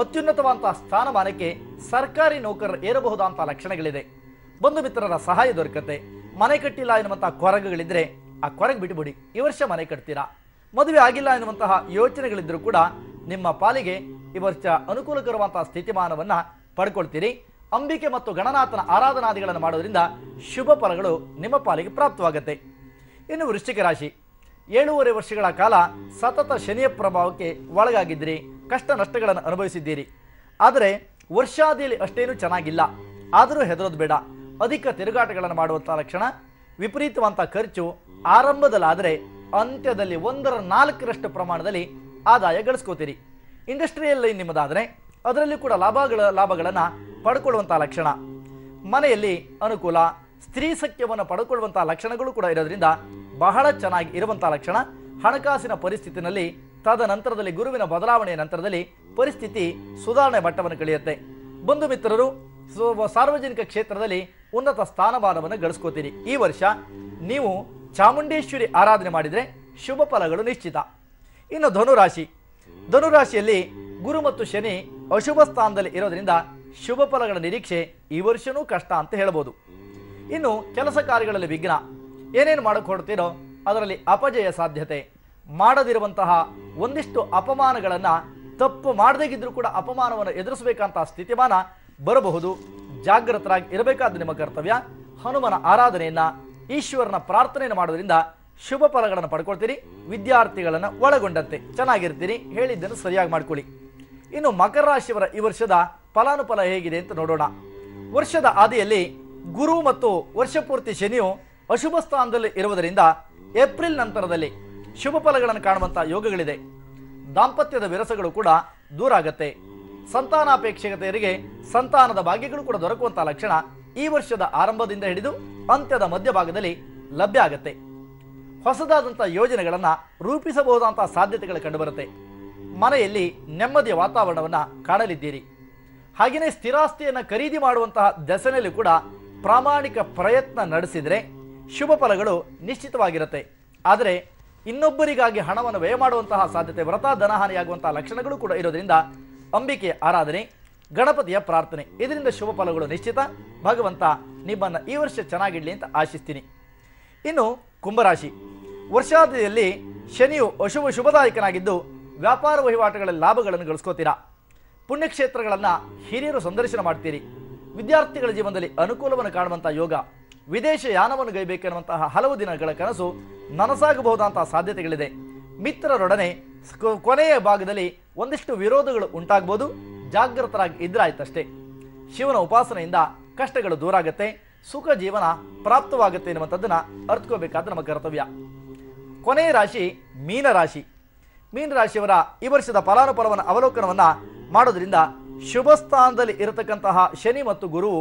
S2: ಅತ್ಯುನ್ನತವಾದಂತಹ ಸ್ಥಾನಮಾನಕ್ಕೆ ಸರ್ಕಾರಿ ನೌಕರರು ಏರಬಹುದಾದಂಥ ಲಕ್ಷಣಗಳಿದೆ. ಬಂಧು ಮಿತ್ರರ ಸಹಾಯ ದೊರಕತ್ತೆ. ಮನೆ ಕಟ್ಟಿಲ್ಲ ಎನ್ನುವಂತಹ ಕೊರಗುಗಳಿದ್ರೆ ಆ ಕೊರಗು ಬಿಟ್ಟುಬಿಡಿ. ಈ ವರ್ಷ ಮನೆ ಕಟ್ತೀರಾ. ಮದುವೆ ಆಗಿಲ್ಲ ಎನ್ನುವಂತಹ ಯೋಚನೆಗಳಿದ್ದರೂ ಕೂಡ ನಿಮ್ಮ ಪಾಲಿಗೆ ಈ ವರ್ಷ ಅನುಕೂಲಕರವಾದಂತಹ ಸ್ಥಿತಿಮಾನವನ್ನು ಪಡ್ಕೊಳ್ತೀರಿ. ಅಂಬಿಕೆ ಮತ್ತು ಗಣನಾಥನ ಆರಾಧನಾದಿಗಳನ್ನು ಮಾಡೋದ್ರಿಂದ ಶುಭ ಫಲಗಳು ನಿಮ್ಮ ಪಾಲಿಗೆ ಪ್ರಾಪ್ತವಾಗುತ್ತೆ. ಇನ್ನು ವೃಶ್ಚಿಕ ರಾಶಿ. 7.5 ವರ್ಷಗಳ ಕಾಲ ಸತತ ಶನಿಯ ಪ್ರಭಾವಕ್ಕೆ ಒಳಗಾಗಿದ್ದೀರಿ. ಕಷ್ಟ ನಷ್ಟಗಳನ್ನು ಅನುಭವಿಸಿದ್ದೀರಿ. ಆದರೆ ವರ್ಷಾದಿಯಲ್ಲಿ ಅಷ್ಟೇನೂ ಚೆನ್ನಾಗಿಲ್ಲ. ಆದರೂ ಹೆದರೋದು ಬೇಡ. ಅಧಿಕ ತಿರುಗಾಟಗಳನ್ನು ಮಾಡುವಂಥ ಲಕ್ಷಣ. ವಿಪರೀತವಂತ ಖರ್ಚು ಆರಂಭದಲ್ಲಾದರೆ ಅಂತ್ಯದಲ್ಲಿ 1/4 ಪ್ರಮಾಣದಲ್ಲಿ ಆದಾಯ ಗಳಿಸ್ಕೋತೀರಿ. ಇಂಡಸ್ಟ್ರಿಯಲ್ ಲೈನ್ ನಿಮ್ಮದಾದರೆ ಅದರಲ್ಲಿ ಕೂಡ ಲಾಭಗಳನ್ನು ಪಡ್ಕೊಳ್ಳುವಂಥ ಲಕ್ಷಣ. ಮನೆಯಲ್ಲಿ ಅನುಕೂಲ, ಸ್ತ್ರೀ ಸಖ್ಯವನ್ನು ಪಡ್ಕೊಳ್ಳುವಂಥ ಲಕ್ಷಣಗಳು ಕೂಡ ಇರೋದ್ರಿಂದ ಬಹಳ ಚೆನ್ನಾಗಿ ಇರುವಂಥ ಲಕ್ಷಣ. ಹಣಕಾಸಿನ ಪರಿಸ್ಥಿತಿನಲ್ಲಿ ತದನಂತರದಲ್ಲಿ ಗುರುವಿನ ಬದಲಾವಣೆಯ ನಂತರದಲ್ಲಿ ಪರಿಸ್ಥಿತಿ ಸುಧಾರಣೆ ಮಟ್ಟವನ್ನು ಕಳೆಯುತ್ತೆ. ಬಂಧು ಮಿತ್ರರು ಸಾರ್ವಜನಿಕ ಕ್ಷೇತ್ರದಲ್ಲಿ ಉನ್ನತ ಸ್ಥಾನಮಾನವನ್ನು ಗಳಿಸ್ಕೋತೀರಿ. ಈ ವರ್ಷ ನೀವು ಚಾಮುಂಡೇಶ್ವರಿ ಆರಾಧನೆ ಮಾಡಿದರೆ ಶುಭ ಫಲಗಳು ನಿಶ್ಚಿತ. ಇನ್ನು ಧನುರಾಶಿ. ಧನುರಾಶಿಯಲ್ಲಿ ಗುರು ಮತ್ತು ಶನಿ ಅಶುಭ ಸ್ಥಾನದಲ್ಲಿ ಇರೋದ್ರಿಂದ ಶುಭ ಫಲಗಳ ನಿರೀಕ್ಷೆ ಈ ವರ್ಷನೂ ಕಷ್ಟ ಅಂತ ಹೇಳ್ಬೋದು. ಇನ್ನು ಕೆಲಸ ಕಾರ್ಯಗಳಲ್ಲಿ ವಿಘ್ನ, ಏನೇನು ಮಾಡಕ್ಕೆ ಹೊರಡ್ತೀರೋ ಅದರಲ್ಲಿ ಅಪಜಯ ಸಾಧ್ಯತೆ, ಮಾಡದಿರುವಂತಹ ಒಂದಿಷ್ಟು ಅಪಮಾನಗಳನ್ನು ತಪ್ಪು ಮಾಡದೇಗಿದ್ರೂ ಕೂಡ ಅಪಮಾನವನ್ನು ಎದುರಿಸಬೇಕಂತ ಸ್ಥಿತಿಮಾನ ಬರಬಹುದು. ಜಾಗೃತರಾಗಿ ಇರಬೇಕಾದ ನಿಮ್ಮ ಕರ್ತವ್ಯ. ಹನುಮನ ಆರಾಧನೆಯನ್ನ, ಈಶ್ವರನ ಪ್ರಾರ್ಥನೆಯನ್ನು ಮಾಡೋದ್ರಿಂದ ಶುಭ ಫಲಗಳನ್ನು ಪಡ್ಕೊಳ್ತೀರಿ. ವಿದ್ಯಾರ್ಥಿಗಳನ್ನು ಒಳಗೊಂಡಂತೆ ಚೆನ್ನಾಗಿರ್ತೀರಿ. ಹೇಳಿದ್ದನ್ನು ಸರಿಯಾಗಿ ಮಾಡ್ಕೊಳ್ಳಿ. ಇನ್ನು ಮಕರ ರಾಶಿಯವರ ಈ ವರ್ಷದ ಫಲಾನುಫಲ ಹೇಗಿದೆ ಅಂತ ನೋಡೋಣ. ವರ್ಷದ ಆದಿಯಲ್ಲಿ ಗುರು ಮತ್ತು ವರ್ಷಪೂರ್ತಿ ಶನಿಯು ಅಶುಭ ಸ್ಥಾನದಲ್ಲಿ ಇರುವುದರಿಂದ ಏಪ್ರಿಲ್ ನಂತರದಲ್ಲಿ ಶುಭ ಫಲಗಳನ್ನು ಕಾಣುವಂಥ ಯೋಗಗಳಿದೆ. ದಾಂಪತ್ಯದ ವಿರಸಗಳು ಕೂಡ ದೂರ ಆಗತ್ತೆ. ಸಂತಾನಾಪೇಕ್ಷಕತೆಯರಿಗೆ ಸಂತಾನದ ಭಾಗ್ಯಗಳು ಕೂಡ ದೊರಕುವಂಥ ಲಕ್ಷಣ ಈ ವರ್ಷದ ಆರಂಭದಿಂದ ಹಿಡಿದು ಅಂತ್ಯದ ಮಧ್ಯಭಾಗದಲ್ಲಿ ಲಭ್ಯ ಆಗತ್ತೆ. ಹೊಸದಾದಂಥ ಯೋಜನೆಗಳನ್ನು ರೂಪಿಸಬಹುದಂಥ ಸಾಧ್ಯತೆಗಳು ಕಂಡುಬರುತ್ತೆ. ಮನೆಯಲ್ಲಿ ನೆಮ್ಮದಿಯ ವಾತಾವರಣವನ್ನು ಕಾಣಲಿದ್ದೀರಿ. ಹಾಗೆಯೇ ಸ್ಥಿರಾಸ್ತಿಯನ್ನು ಖರೀದಿ ಮಾಡುವಂತಹ ದೆಸೆಯಲ್ಲಿ ಕೂಡ ಪ್ರಾಮಾಣಿಕ ಪ್ರಯತ್ನ ನಡೆಸಿದರೆ ಶುಭ ಫಲಗಳು ನಿಶ್ಚಿತವಾಗಿರುತ್ತೆ. ಆದರೆ ಇನ್ನೊಬ್ಬರಿಗಾಗಿ ಹಣವನ್ನು ವ್ಯಯ ಮಾಡುವಂತಹ ಸಾಧ್ಯತೆ, ವ್ರತ ಧನಹಾನಿಯಾಗುವಂತಹ ಲಕ್ಷಣಗಳು ಕೂಡ ಇರೋದ್ರಿಂದ ಅಂಬಿಕೆಯ ಆರಾಧನೆ, ಗಣಪತಿಯ ಪ್ರಾರ್ಥನೆ, ಇದರಿಂದ ಶುಭ ಫಲಗಳು ನಿಶ್ಚಿತ. ಭಗವಂತ ನಿಮ್ಮನ್ನು ಈ ವರ್ಷ ಚೆನ್ನಾಗಿಡ್ಲಿ ಅಂತ ಆಶಿಸ್ತೀನಿ. ಇನ್ನು ಕುಂಭರಾಶಿ, ವರ್ಷಾದಿಯಲ್ಲಿ ಶನಿಯು ಶುಭದಾಯಕನಾಗಿದ್ದು ವ್ಯಾಪಾರ ವಹಿವಾಟುಗಳಲ್ಲಿ ಲಾಭಗಳನ್ನು ಗಳಿಸ್ಕೋತೀರಾ. ಪುಣ್ಯಕ್ಷೇತ್ರಗಳನ್ನು ಹಿರಿಯರು ಸಂದರ್ಶನ ಮಾಡ್ತೀರಿ. ವಿದ್ಯಾರ್ಥಿಗಳ ಜೀವನದಲ್ಲಿ ಅನುಕೂಲವನ್ನು ಕಾಣುವಂಥ ಯೋಗ, ವಿದೇಶ ಯಾನವನ್ನು ಗೈಬೇಕೆನ್ನುವಂತಹ ಹಲವು ದಿನಗಳ ಕನಸು ನನಸಾಗಬಹುದಂತಹ ಸಾಧ್ಯತೆಗಳಿದೆ. ಮಿತ್ರರೊಡನೆ ಕೊನೆಯ ಭಾಗದಲ್ಲಿ ಒಂದಿಷ್ಟು ವಿರೋಧಗಳು ಉಂಟಾಗಬಹುದು. ಜಾಗೃತರಾಗಿ ಇದ್ರಾಯ್ತಷ್ಟೇ. ಶಿವನ ಉಪಾಸನೆಯಿಂದ ಕಷ್ಟಗಳು ದೂರ ಆಗುತ್ತೆ, ಸುಖ ಜೀವನ ಪ್ರಾಪ್ತವಾಗುತ್ತೆ ಎನ್ನುವಂಥದ್ದನ್ನು ಅರ್ಥಕೋಬೇಕಾದ ನಮ್ಮ ಕರ್ತವ್ಯ. ಕೊನೆಯ ರಾಶಿ ಮೀನರಾಶಿ. ಮೀನರಾಶಿಯವರ ಈ ವರ್ಷದ ಫಲಾನುಫಲವನ್ನು ಅವಲೋಕನವನ್ನು ಮಾಡೋದ್ರಿಂದ ಶುಭ ಸ್ಥಾನದಲ್ಲಿ ಇರತಕ್ಕಂತಹ ಶನಿ ಮತ್ತು ಗುರುವು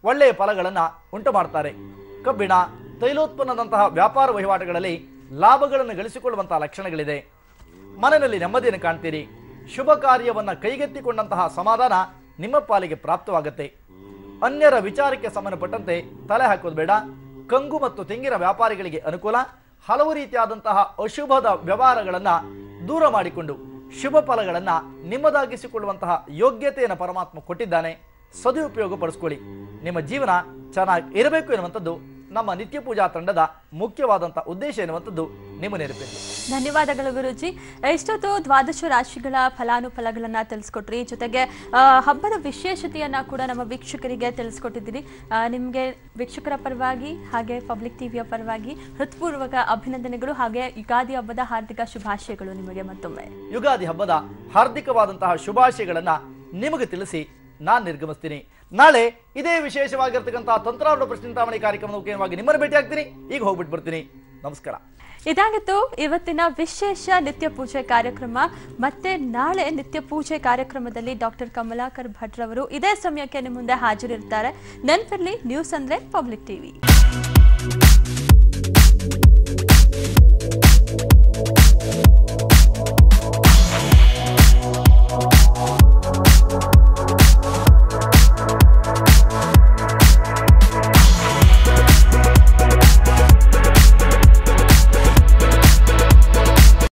S2: ಒಳ್ಳೆಯ ಫಲಗಳನ್ನು ಉಂಟು ಮಾಡ್ತಾರೆ. ಕಬ್ಬಿಣ, ತೈಲೋತ್ಪನ್ನದಂತಹ ವ್ಯಾಪಾರ ವಹಿವಾಟುಗಳಲ್ಲಿ ಲಾಭಗಳನ್ನು ಗಳಿಸಿಕೊಳ್ಳುವಂತಹ ಲಕ್ಷಣಗಳಿದೆ. ಮನೆಯಲ್ಲಿ ನೆಮ್ಮದಿಯನ್ನು ಕಾಣ್ತೀರಿ. ಶುಭ ಕಾರ್ಯವನ್ನು ಕೈಗೆತ್ತಿಕೊಂಡಂತಹ ಸಮಾಧಾನ ನಿಮ್ಮ ಪಾಲಿಗೆ ಪ್ರಾಪ್ತವಾಗುತ್ತೆ. ಅನ್ಯರ ವಿಚಾರಕ್ಕೆ ಸಂಬಂಧಪಟ್ಟಂತೆ ತಲೆ ಹಾಕೋದು ಬೇಡ. ಕಂಗು ಮತ್ತು ತೆಂಗಿನ ವ್ಯಾಪಾರಿಗಳಿಗೆ ಅನುಕೂಲ. ಹಲವು ರೀತಿಯಾದಂತಹ ಅಶುಭದ ವ್ಯವಹಾರಗಳನ್ನು ದೂರ ಮಾಡಿಕೊಂಡು ಶುಭ ಫಲಗಳನ್ನು ನಿಮ್ಮದಾಗಿಸಿಕೊಳ್ಳುವಂತಹ ಯೋಗ್ಯತೆಯನ್ನು ಪರಮಾತ್ಮ ಕೊಟ್ಟಿದ್ದಾನೆ. ಸದುಪಯೋಗ ಪಡಿಸ್ಕೊಳ್ಳಿ. ನಿಮ್ಮ ಜೀವನ ಚೆನ್ನಾಗಿ ಇರಬೇಕು ಎನ್ನುವಂಥದ್ದು ನಮ್ಮ ನಿತ್ಯ ಪೂಜಾ ತಂಡದ ಮುಖ್ಯವಾದಂಥ ಉದ್ದೇಶ ಎನ್ನುವಂಥದ್ದು ನಿಮ್ಮ ನೆನಪಿರಲಿ.
S1: ಧನ್ಯವಾದಗಳು ಗುರೂಜಿ. ಇಷ್ಟೊತ್ತು ದ್ವಾದಶ ರಾಶಿಗಳ ಫಲಾನುಫಲಗಳನ್ನು ತಿಳಿಸ್ಕೊಟ್ರಿ. ಜೊತೆಗೆ ಹಬ್ಬದ ವಿಶೇಷತೆಯನ್ನು ಕೂಡ ನಮ್ಮ ವೀಕ್ಷಕರಿಗೆ ತಿಳಿಸ್ಕೊಟ್ಟಿದ್ದೀರಿ. ನಿಮಗೆ ವೀಕ್ಷಕರ ಪರವಾಗಿ ಹಾಗೆ ಪಬ್ಲಿಕ್ ಟಿವಿಯ ಪರವಾಗಿ ಹೃತ್ಪೂರ್ವಕ ಅಭಿನಂದನೆಗಳು. ಹಾಗೆ ಯುಗಾದಿ ಹಬ್ಬದ ಹಾರ್ದಿಕ ಶುಭಾಶಯಗಳು ನಿಮಗೆ ಮತ್ತೊಮ್ಮೆ.
S2: ಯುಗಾದಿ ಹಬ್ಬದ ಹಾರ್ದಿಕವಾದಂತಹ ಶುಭಾಶಯಗಳನ್ನು ನಿಮಗೆ ತಿಳಿಸಿ ನಾನು ನಿರ್ಗಮಿಸ್ತೀನಿ. ನಾಳೆ ಇದೇ ವಿಶೇಷವಾಗಿರ್ತಕ್ಕಂತಹ ತಂತ್ರಾವಳ ಪ್ರಶ್ನಿಂತಾಮಣಿ ಕಾರ್ಯಕ್ರಮದ ಮುಖ್ಯವಾಗಿ ನಿಮ್ಮನ್ನು ಭೇಟಿ ಆಗ್ತೀನಿ. ಈಗ ಹೋಗ್ಬಿಟ್ಟು ಬರ್ತೀನಿ. ನಮಸ್ಕಾರ.
S1: ಇದಾಗಿತ್ತು ಇವತ್ತಿನ ವಿಶೇಷ ನಿತ್ಯ ಪೂಜೆ ಕಾರ್ಯಕ್ರಮ. ಮತ್ತೆ ನಾಳೆ ನಿತ್ಯ ಪೂಜೆ ಕಾರ್ಯಕ್ರಮದಲ್ಲಿ ಡಾಕ್ಟರ್ ಕಮಲಾಕರ್ ಭಟ್ ರವರು ಇದೇ ಸಮಯಕ್ಕೆ ನಿಮ್ಮ ಮುಂದೆ ಹಾಜರಿರ್ತಾರೆ. ನೆನಪಿರಲಿ, ನ್ಯೂಸ್ ಅಂದ್ರೆ ಪಬ್ಲಿಕ್ ಟಿವಿ.